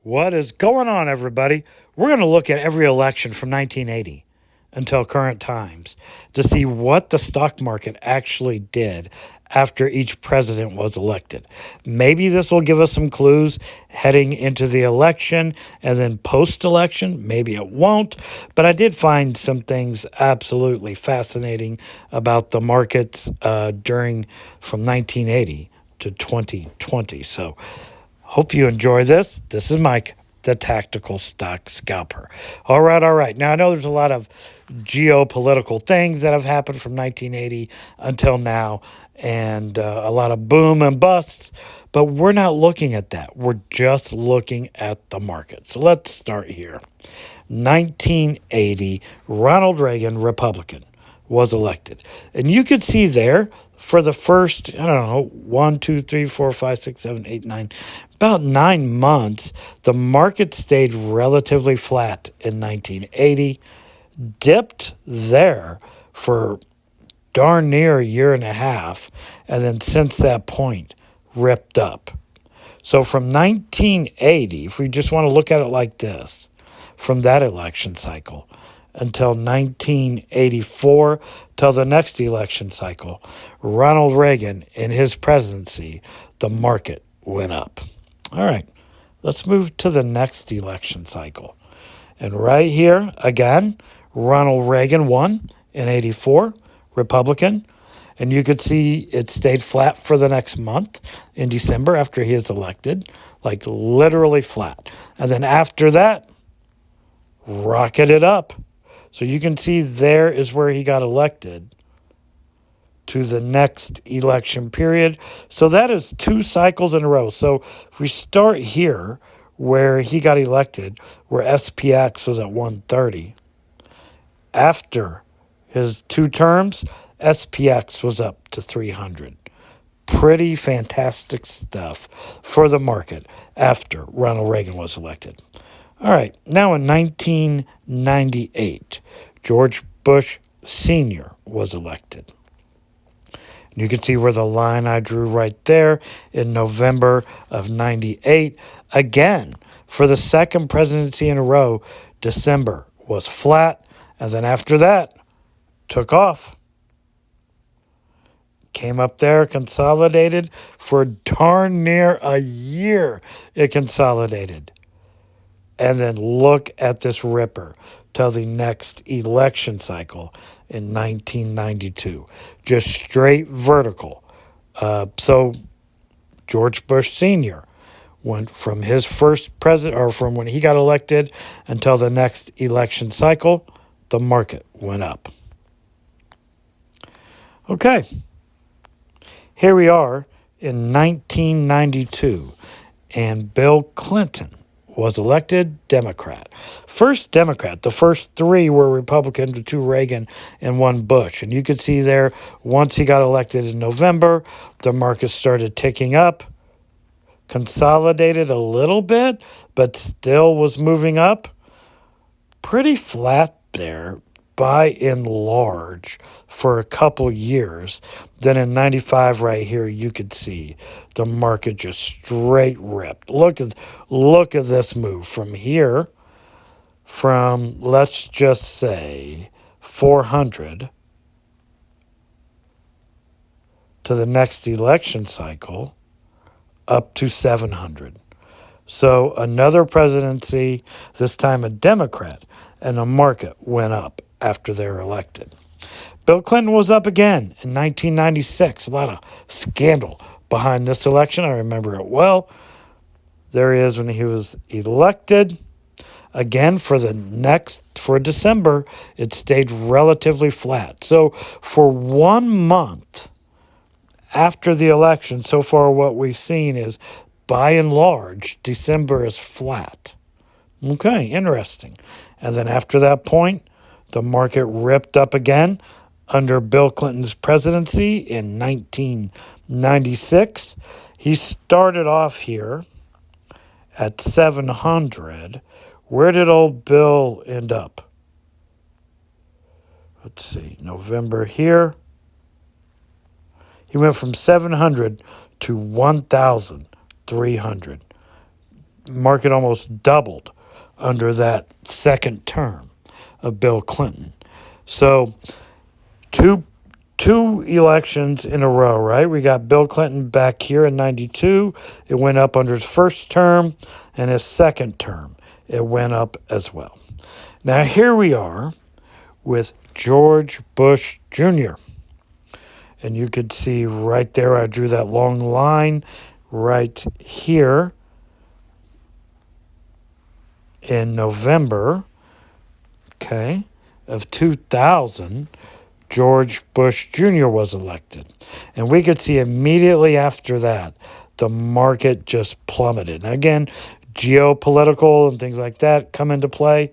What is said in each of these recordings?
What is going on, everybody? We're going to look at every election from 1980 until current times to see what the stock market actually did after each president was elected. Maybe this will give us some clues heading into the election and then post election. Maybe it won't. But I did find some things absolutely fascinating about the markets during from 1980 to 2020. So, hope you enjoy this. This is Mike, the Tactical Stock Scalper. All right. Now, I know there's a lot of geopolitical things that have happened from 1980 until now, and a lot of boom and busts, but we're not looking at that. We're just looking at the market. So let's start here. 1980, Ronald Reagan, Republican, was elected. And you could see there for the first, 1, 2, 3, 4, 5, 6, 7, 8, 9, about 9 months, the market stayed relatively flat in 1980, dipped there for darn near a year and a half, and then since that point, ripped up. So from 1980, if we just want to look at it like this, from that election cycle until 1984, till the next election cycle, Ronald Reagan, in his presidency, the market went up. All right, let's move to the next election cycle. And right here, again, Ronald Reagan won in 84, Republican. And you could see it stayed flat for the next month in December after he is elected, like literally flat. And then after that, rocketed up. So you can see there is where he got elected to the next election period. So that is 2 cycles in a row. So if we start here where he got elected, where SPX was at 130, after his 2 terms, SPX was up to 300. Pretty fantastic stuff for the market after Ronald Reagan was elected. All right, now in 1998, George Bush Sr. was elected. You can see where the line I drew right there in November of 98. Again, for the second presidency in a row, December was flat, and then after that, took off. Came up there, consolidated for darn near a year. It consolidated. And then look at this ripper till the next election cycle in 1992. Just straight vertical. So George Bush Sr. went from his first president, or from when he got elected until the next election cycle, the market went up. Okay. Here we are in 1992, and Bill Clinton was elected Democrat. First Democrat. The first 3 were Republican, the 2 Reagan, and 1 Bush. And you could see there, once he got elected in November, the market started ticking up, consolidated a little bit, but still was moving up. Pretty flat there by and large for a couple years. Then in 95 right here, you could see the market just straight ripped. Look at this move from here, from let's just say 400 to the next election cycle up to 700. So another presidency, this time a Democrat, and the market went up after they were elected. Bill Clinton was up again in 1996. A lot of scandal behind this election. I remember it well. There he is when he was elected. Again, for December, it stayed relatively flat. So for 1 month after the election, so far what we've seen is, by and large, December is flat. Okay, interesting. And then after that point, the market ripped up again under Bill Clinton's presidency in 1996. He started off here at 700. Where did old Bill end up? Let's see, November here. He went from 700 to 1,300. market almost doubled under that second term of Bill Clinton. So two elections in a row, right? We got Bill Clinton back here in 92. It went up under his first term, and his second term, it went up as well. Now here we are with George Bush Jr. And you could see right there, I drew that long line right here in November, okay, of 2000, George Bush Jr. was elected. And we could see immediately after that, the market just plummeted. And again, geopolitical and things like that come into play.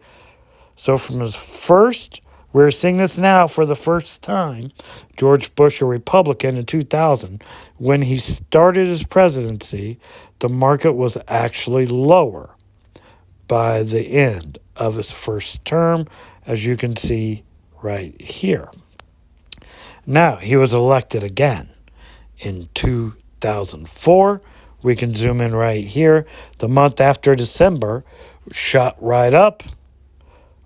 So from his first, we're seeing this now for the first time, George Bush, a Republican in 2000, when he started his presidency, the market was actually lower by the end of his first term, as you can see right here. Now, he was elected again in 2004. We can zoom in right here. The month after December, shot right up.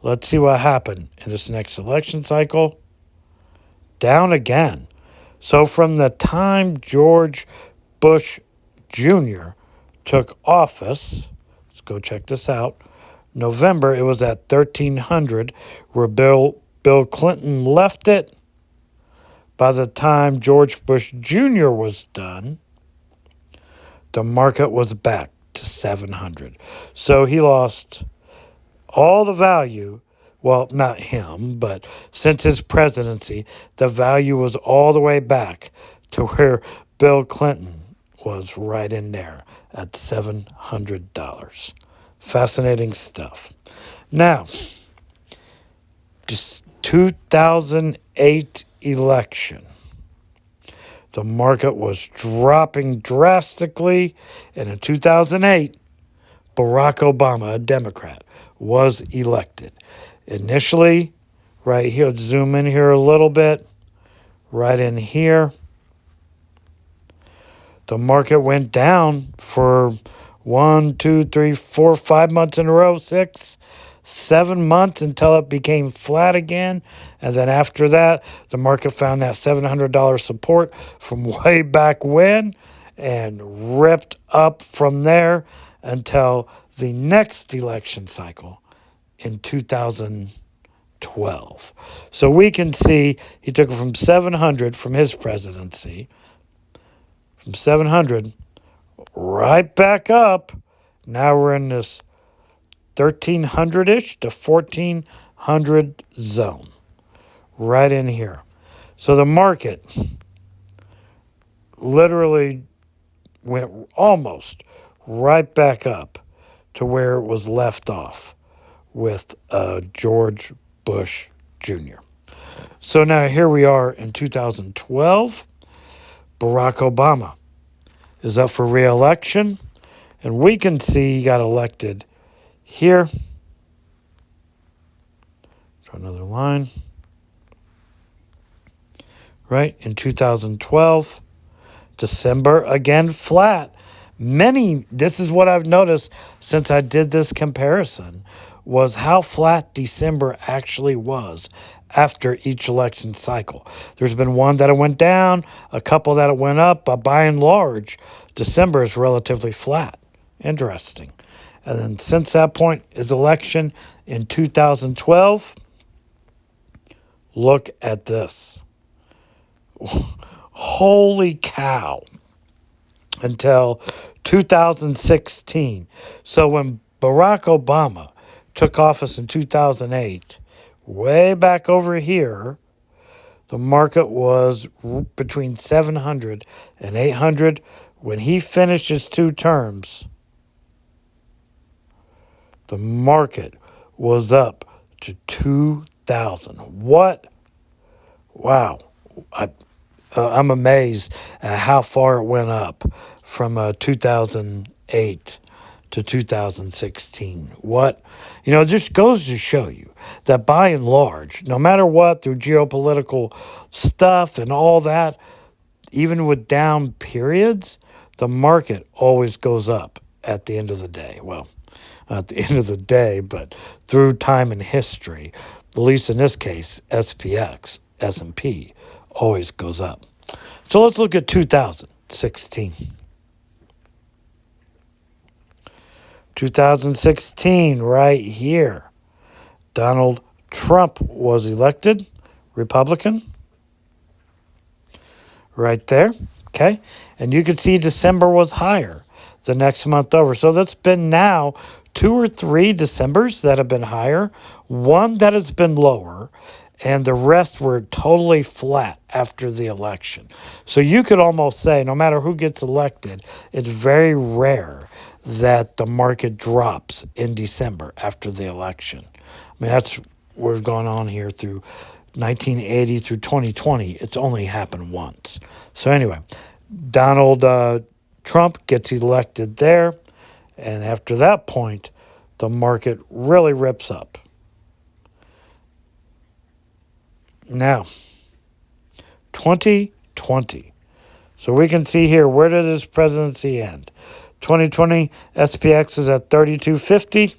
Let's see what happened in this next election cycle. Down again. So from the time George Bush Jr. took office, let's go check this out. November, it was at 1,300, where Bill Clinton left it. By the time George Bush Jr. was done, the market was back to 700. So he lost all the value. Well, not him, but since his presidency, the value was all the way back to where Bill Clinton was right in there at $700. Fascinating stuff. Now, just 2008 election. The market was dropping drastically, and in 2008, Barack Obama, a Democrat, was elected. Initially, right here, let's zoom in here a little bit, right in here, the market went down for 1, 2, 3, 4, 5 months in a row, 6, 7 months until it became flat again. And then after that, the market found that $700 support from way back when and ripped up from there until the next election cycle in 2012. So we can see he took it from 700 from his presidency, from 700 right back up. Now we're in this 1,300-ish to 1,400 zone right in here. So the market literally went almost right back up to where it was left off with George Bush Jr. So now here we are in 2012. Barack Obama is up for re-election, and we can see he got elected here. Draw another line. Right, in 2012, December, again flat. This is what I've noticed since I did this comparison, was how flat December actually was after each election cycle. There's been one that it went down, a couple that it went up, but by and large, December is relatively flat. Interesting. And then since that point, his election in 2012, look at this. Holy cow. Until 2016. So when Barack Obama took office in 2008, way back over here, the market was between 700 and 800. When he finished his 2 terms, the market was up to 2,000. What? Wow. I'm amazed at how far it went up from 2008 to 2016. What? It just goes to show you that by and large, no matter what, through geopolitical stuff and all that, even with down periods, the market always goes up at the end of the day. Well, not at the end of the day, but through time and history, at least in this case, SPX, S&P, always goes up. So let's look at 2016. 2016, right here. Donald Trump was elected, Republican. Right there, okay? And you can see December was higher the next month over. So that's been now 2 or 3 Decembers that have been higher, one that has been lower, and the rest were totally flat after the election. So you could almost say, no matter who gets elected, it's very rare that the market drops in December after the election. I mean, that's what's going on here through 1980 through 2020. It's only happened once. So anyway, Donald Trump gets elected there, and after that point, the market really rips up. Now, 2020. So we can see here, where did his presidency end? 2020, SPX is at 3250.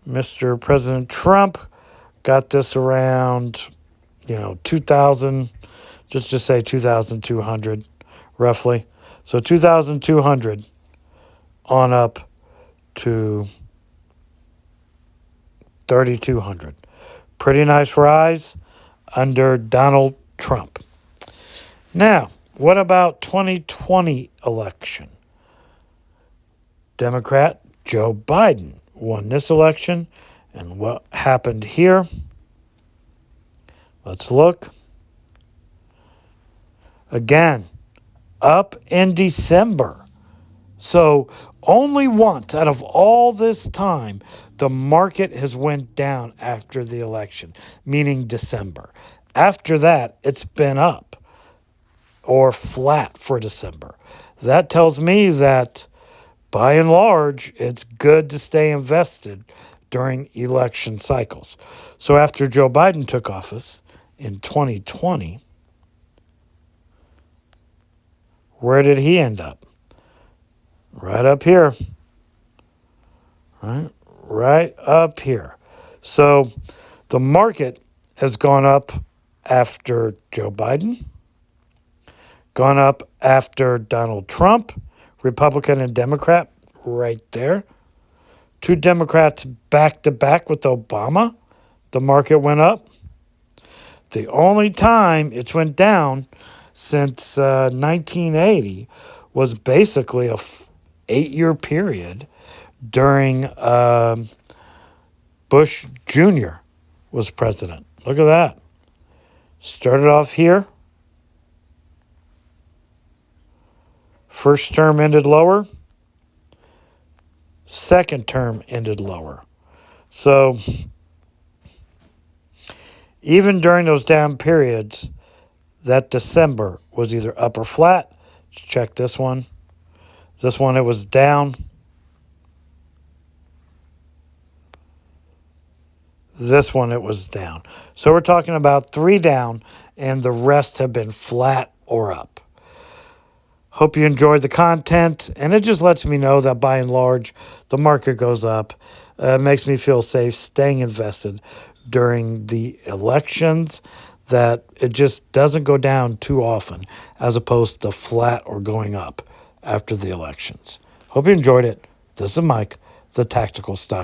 Mr. President Trump got this around, 2,000, just say 2,200 roughly. So 2,200 on up to 3,200. Pretty nice rise under Donald Trump. Now, what about 2020 election? Democrat Joe Biden won this election. And what happened here? Let's look. Again, up in December. So only once out of all this time, the market has went down after the election, meaning December. After that, it's been up or flat for December. That tells me that, by and large, it's good to stay invested during election cycles. So after Joe Biden took office in 2020, where did he end up? Right up here. Right up here. So the market has gone up after Joe Biden, gone up after Donald Trump, Republican and Democrat, right there. 2 Democrats back to back with Obama, the market went up. The only time it's went down since 1980 was basically a 8-year period during Bush Jr. was president. Look at that. Started off here. First term ended lower. Second term ended lower. So even during those down periods, that December was either up or flat. Let's check this one. This one, it was down. This one, it was down. So we're talking about 3 down, and the rest have been flat or up. Hope you enjoyed the content, and it just lets me know that by and large, the market goes up. It makes me feel safe staying invested during the elections, that it just doesn't go down too often as opposed to flat or going up after the elections. Hope you enjoyed it. This is Mike, the Tactical Stock